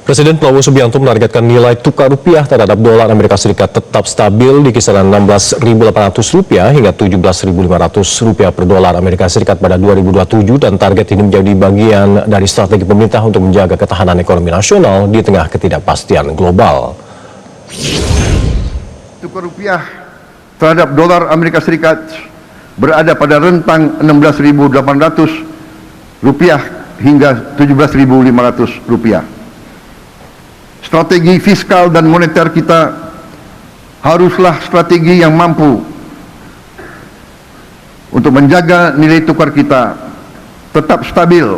Presiden Prabowo Subianto menargetkan nilai tukar rupiah terhadap dolar Amerika Serikat tetap stabil di kisaran Rp16.800 hingga Rp17.500 per dolar Amerika Serikat pada 2027, dan target ini menjadi bagian dari strategi pemerintah untuk menjaga ketahanan ekonomi nasional di tengah ketidakpastian global. Tukar rupiah terhadap dolar Amerika Serikat berada pada rentang Rp16.800 hingga Rp17.500. Strategi fiskal dan moneter kita haruslah strategi yang mampu untuk menjaga nilai tukar kita tetap stabil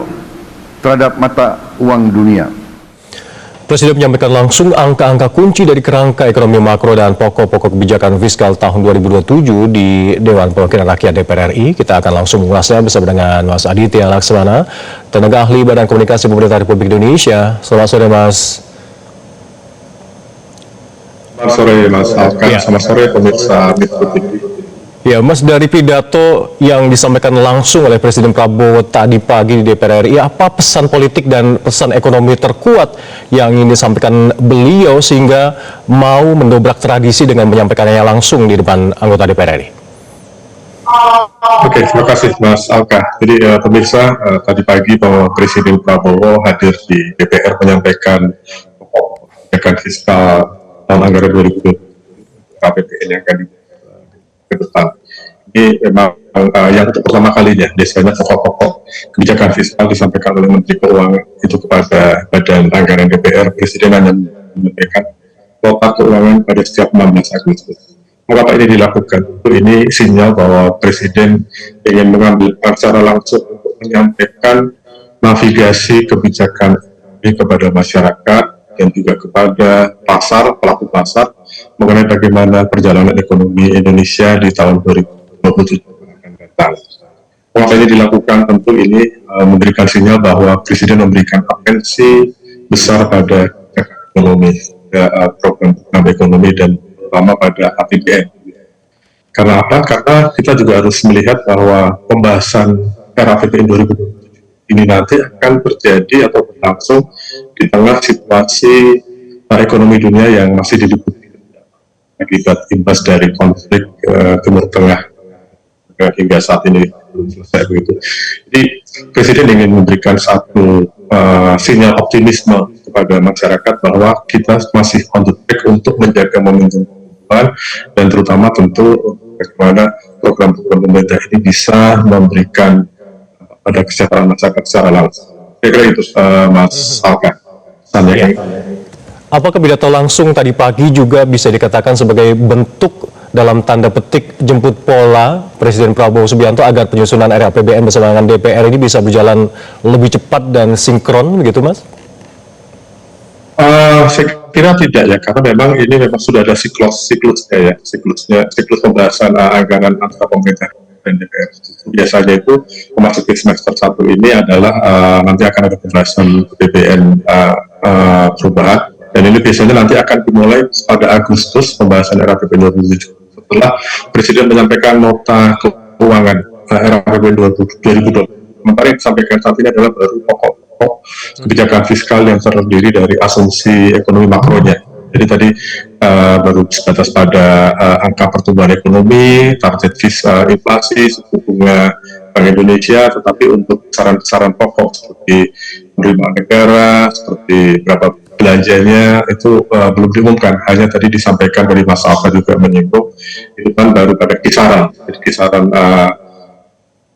terhadap mata uang dunia. Presiden menyampaikan langsung angka-angka kunci dari kerangka ekonomi makro dan pokok-pokok kebijakan fiskal tahun 2027 di Dewan Perwakilan Rakyat DPR RI. Kita akan langsung mengulasnya bersama dengan Mas Aditya Laksmana, tenaga ahli Badan Komunikasi Pemerintah Republik Indonesia. Selamat sore, Mas. Selamat sore Mas Alkan, selamat sore pemirsa Metro TV. Ya Mas, dari pidato yang disampaikan langsung oleh Presiden Prabowo tadi pagi di DPR RI, apa pesan politik dan pesan ekonomi terkuat yang ingin disampaikan beliau sehingga mau mendobrak tradisi dengan menyampaikannya langsung di depan anggota DPR RI? Oke, terima kasih Mas Alka. Jadi pemirsa, tadi pagi bahwa Presiden Prabowo hadir di DPR menyampaikan kebijakan fiskal tahun anggaran 2020 KPBN yang akan ke depan. Ini memang yang untuk pertama kalinya biasanya pokok-pokok kebijakan fiskal disampaikan oleh Menteri Keuangan itu kepada Badan Anggaran DPR. Presiden hanya menyampaikan nota keuangan pada setiap 16 Agustus. Mengapa ini dilakukan? Ini sinyal bahwa Presiden ingin mengambil secara langsung untuk menyampaikan navigasi kebijakan ini kepada masyarakat dan juga kepada pelaku pasar mengenai bagaimana perjalanan ekonomi Indonesia di tahun 2027 akan datang. Mengapa ini dilakukan? Tentu ini memberikan sinyal bahwa Presiden memberikan atensi besar pada ekonomi, program ekonomi dan terutama pada APBN. Karena apa? Karena kita juga harus melihat bahwa pembahasan RAPBN 2027 ini nanti akan terjadi atau berlangsung di tengah situasi ekonomi dunia yang masih diliputi akibat imbas dari konflik Timur Tengah hingga saat ini belum selesai begitu. Jadi Presiden ingin memberikan satu sinyal optimisme kepada masyarakat bahwa kita masih on the track untuk menjaga momentum perubahan dan terutama tentu bagaimana program-program pemerintah ini bisa memberikan pada kesejahteraan masyarakat secara langsung. Kira-kira itu Mas Alka. Apakah pidato langsung tadi pagi juga bisa dikatakan sebagai bentuk dalam tanda petik jemput bola Presiden Prabowo Subianto agar penyusunan RAPBN bersama dengan DPR ini bisa berjalan lebih cepat dan sinkron begitu, Mas? Saya kira tidak ya, karena memang ini memang sudah ada siklusnya siklus pembahasan anggaran antara pemerintah dan DPR. Biasanya itu memasuki semester 1 ini adalah nanti akan ada pembahasan BPN perubahan, dan ini biasanya nanti akan dimulai pada Agustus pembahasan RAPBN 2007 setelah Presiden menyampaikan nota keuangan RAPBN 2020. Sementara yang disampaikan saat ini adalah baru pokok kebijakan fiskal yang terdiri dari asumsi ekonomi makronya. Jadi tadi baru sebatas pada angka pertumbuhan ekonomi, target inflasi, suku bunga Bank Indonesia, tetapi untuk saran-saran pokok seperti penerimaan negara, seperti berapa belanjanya itu belum diumumkan. Hanya tadi disampaikan dari Mas Alka juga menyinggung, itu kan baru pada kisaran, jadi kisaran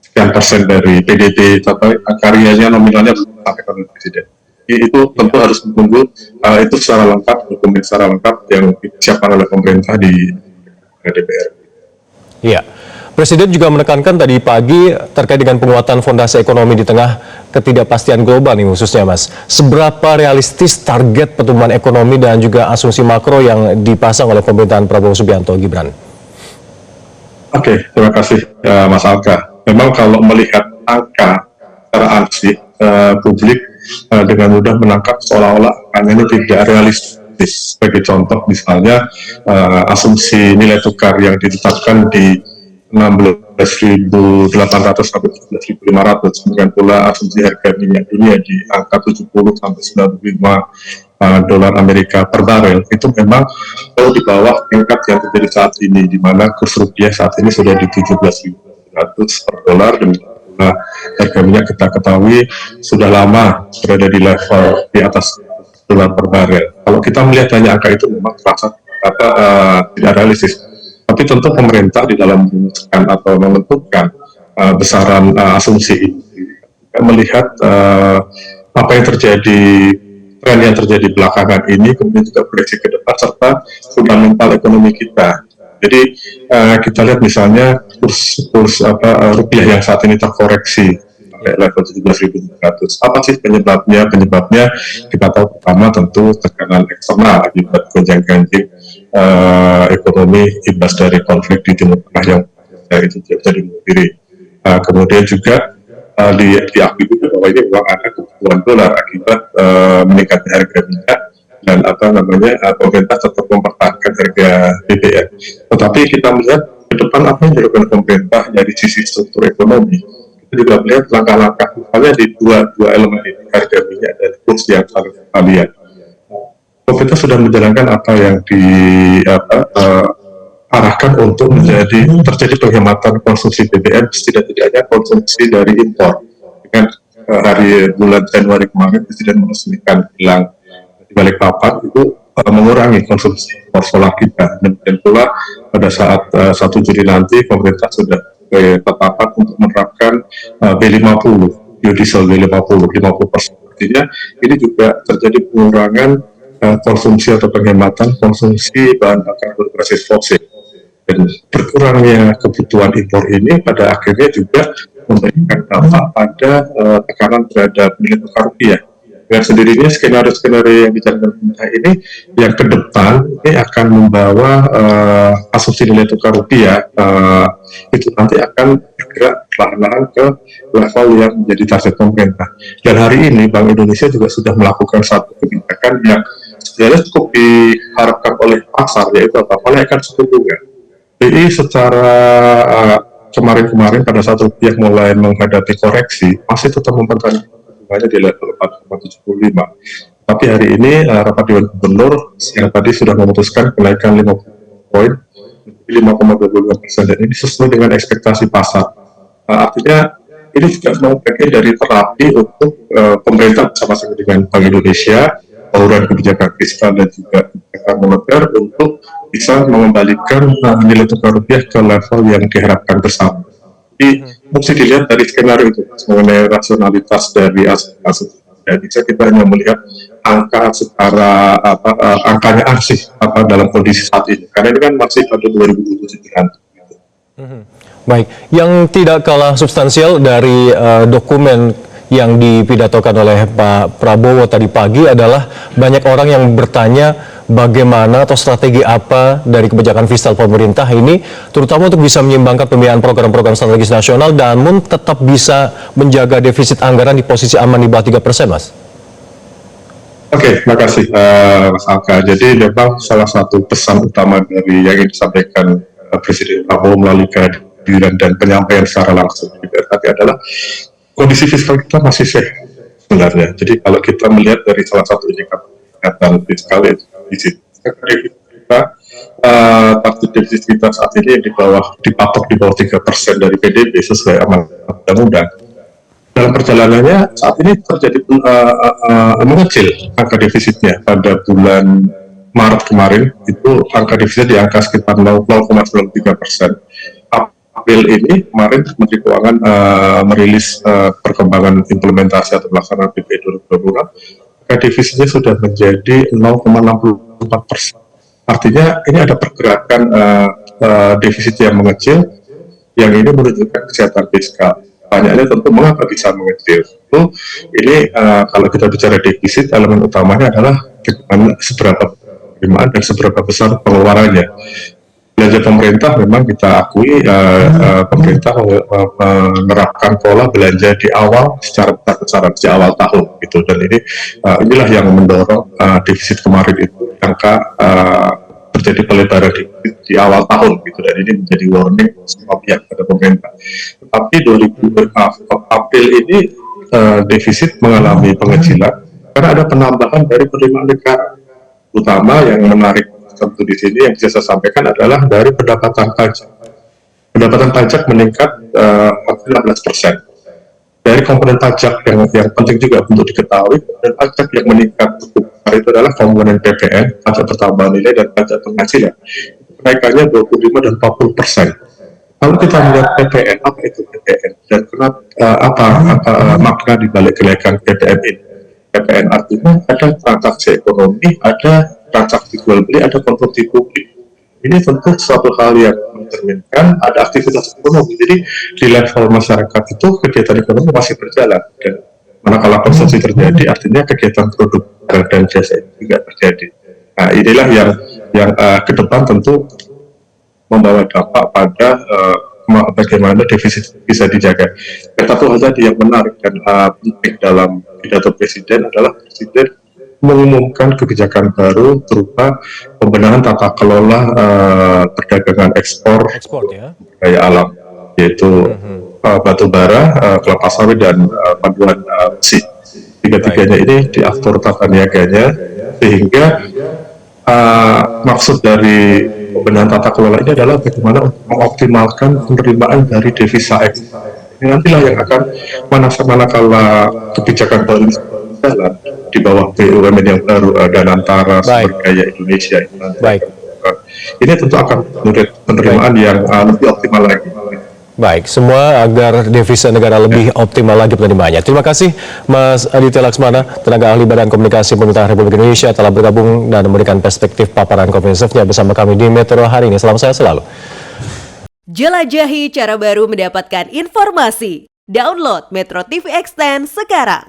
sekian persen dari PDB, tapi karyanya nominalnya belum disampaikan oleh Presiden. Itu tentu harus menunggu itu secara lengkap, dokumen secara lengkap yang disiapkan oleh pemerintah di DPR. Iya, Presiden juga menekankan tadi pagi terkait dengan penguatan fondasi ekonomi di tengah ketidakpastian global nih khususnya, Mas. Seberapa realistis target pertumbuhan ekonomi dan juga asumsi makro yang dipasang oleh pemerintahan Prabowo Subianto Gibran? Oke, terima kasih Mas Alka. Memang kalau melihat angka secara ansih, publik dengan mudah menangkap seolah-olah angkanya tidak realistis. Sebagai contoh misalnya asumsi nilai tukar yang ditetapkan di 16.800 sampai 17.500, kemudian pula asumsi harga minyak dunia di angka 70 sampai 95 dolar Amerika per barel itu memang jauh di bawah tingkat yang terjadi saat ini, di mana kurs rupiah saat ini sudah di 17.100 per dolar, dan harga minyak kita ketahui sudah lama berada di level di atas dolar per barel. Kalau kita melihat hanya angka itu memang terasa tidak realistis. Tapi tentu pemerintah di dalam merumuskan atau menentukan besaran asumsi ini melihat apa yang terjadi, tren yang terjadi belakangan ini, kemudian juga proyeksi ke depan serta fundamental ekonomi kita. Jadi kita lihat misalnya kurs rupiah yang saat ini terkoreksi sampai level 17.300. Apa sih penyebabnya? Penyebabnya kita tahu pertama tentu tekanan eksternal akibat gonjang-ganjing ekonomi imbas dari konflik di Timur Tengah yang itu tidak bisa dipungkiri. Kemudian juga diakui juga bahwa ini memang ada kebutuhan dolar akibat meningkatnya harga minyak dan pemerintah tetap mempertahankan harga BBM. Tetapi kita melihat ke depan apa yang dilakukan pemerintah dari sisi struktur ekonomi. Kita juga melihat langkah-langkah misalnya di dua elemen ini, harga minyak dan kurs yang saling berkalian. Pemerintah sudah menjalankan apa yang arahkan untuk terjadi penghematan konsumsi BBM, setidak-tidaknya konsumsi dari impor. Dengan bulan Januari kemarin Presiden meresmikan kilang di Balikpapan itu mengurangi konsumsi impor solar kita. Dan pula pada saat 1 Juli nanti pemerintah sudah tetapkan untuk menerapkan B50, biodiesel B50, 50%. Artinya ini juga terjadi pengurangan konsumsi atau penghematan konsumsi bahan bakar berbasis fosil. Dan berkurangnya kebutuhan impor ini pada akhirnya juga memberikan dampak pada tekanan terhadap nilai tukar rupiah. Dengan sendirinya skenario-skenario yang dijalankan pemerintah ini yang ke depan ini akan membawa asumsi nilai tukar rupiah itu nanti akan bergerak perlahan-lahan ke level yang menjadi target pemerintah. Dan hari ini Bank Indonesia juga sudah melakukan satu kebijakan yang sebenarnya cukup diharapkan oleh pasar, yaitu menaikkan suku bunga. BI secara kemarin-kemarin pada saat rupiah mulai menghadapi koreksi masih tetap mempertahankan bunganya di level 4,75. Tapi hari ini rapat Dewan Gubernur yang tadi sudah memutuskan kenaikan 50 poin 5,25%, dan ini sesuai dengan ekspektasi pasar. Artinya ini juga mau bagian dari terapi untuk pemerintah bersama-sama dengan Bank Indonesia, bauran kebijakan fiskal dan juga kebijakan moneter untuk bisa mengembalikan nilai tukar rupiah ke level yang diharapkan bersama. Jadi mesti dilihat dari skenario itu mengenai rasionalitas dari aset. Dan bisa kita hanya melihat angka secara angkanya ansih dalam kondisi saat ini. Karena ini kan masih pada 2027 nanti. Baik, yang tidak kalah substansial dari dokumen yang dipidatokan oleh Pak Prabowo tadi pagi adalah banyak orang yang bertanya bagaimana atau strategi apa dari kebijakan fiskal pemerintah ini, terutama untuk bisa menyeimbangkan pembiayaan program-program strategis nasional namun tetap bisa menjaga defisit anggaran di posisi aman di bawah 3%, Mas. Oke, terima kasih Mas Alka. Jadi memang salah satu pesan utama dari yang ingin disampaikan Presiden Prabowo melalui kehadiran dan penyampaian secara langsung di BRT adalah kondisi fiskal kita masih sehat sebenarnya. Jadi kalau kita melihat dari salah satu indikator kesehatan fiskal itu defisit kita, target defisit kita saat ini yang dipatok di bawah 3% dari PDB sesuai amanat undang-undang. Dalam perjalanannya saat ini terjadi mengecil angka defisitnya. Pada bulan Maret kemarin itu angka defisit di angka sekitar 0,93%. April ini kemarin Menteri Keuangan merilis perkembangan implementasi atau pelaksanaan APBD 2020, angka defisitnya sudah menjadi 0,64%. Artinya ini ada pergerakan defisit yang mengecil, yang ini menunjukkan kesehatan fiskal. Pertanyaannya tentu mengapa bisa mengecil? Ini kalau kita bicara defisit, elemen utamanya adalah seberapa penerimaan dan seberapa besar pengeluarannya. Belanja pemerintah memang kita akui pemerintah menerapkan pola belanja di awal secara besar-besaran di awal tahun gitu, dan inilah yang mendorong defisit kemarin itu angka terjadi pelebaran di awal tahun gitu, dan ini menjadi warning semua pihak pada pemerintah. Tetapi April ini defisit mengalami pengecilan karena ada penambahan dari penerimaan negara, utama yang menarik tentu di sini yang bisa saya sampaikan adalah dari pendapatan pajak. Pendapatan pajak meningkat hampir 16%. Dari komponen pajak yang penting juga untuk diketahui, komponen pajak yang meningkat cukup besar itu adalah komponen PPN, pajak pertambahan nilai, dan pajak penghasilan. Kenaikannya 25 dan 40%. Kalau kita melihat PPN, apa itu PPN dan kenapa apa makna di balik kenaikan PPN ini? PPN artinya ada transaksi ekonomi, ada transaksi jual beli, ada konsumsi publik. Ini tentu suatu hal yang mencerminkan ada aktivitas ekonomi. Jadi di level masyarakat itu kegiatan ekonomi masih berjalan, dan manakala konsumsi terjadi, artinya kegiatan produk dan jasa itu juga terjadi. Nah, inilah yang ke depan tentu membawa dampak pada bagaimana defisit bisa dijaga. Dan satu hal tadi yang menarik dan penting dalam pidato Presiden adalah Presiden mengumumkan kebijakan baru berupa pembenahan tata kelola perdagangan ekspor daya alam, yaitu batu bara, kelapa sawit, dan paduan besi. Tiga-tiganya ini diatur tata niaganya, sehingga maksud dari pembenahan tata kelola ini adalah bagaimana mengoptimalkan penerimaan dari devisa ekspor. Ini nantilah yang akan manakala kebijakan baru jalan di bawah BUMN yang baru, Danantara, Sumber Daya Indonesia. Ini tentu akan menurut penerimaan yang lebih optimal lagi. Baik, semua agar devisa negara lebih optimal lagi penerimaannya. Terima kasih Mas Aditya Laksmana, tenaga ahli Badan Komunikasi Pemerintahan Republik Indonesia, telah bergabung dan memberikan perspektif paparan komprehensifnya bersama kami di Metro hari ini. Salam sehat selalu. Jelajahi cara baru mendapatkan informasi. Download Metro TV Extend sekarang.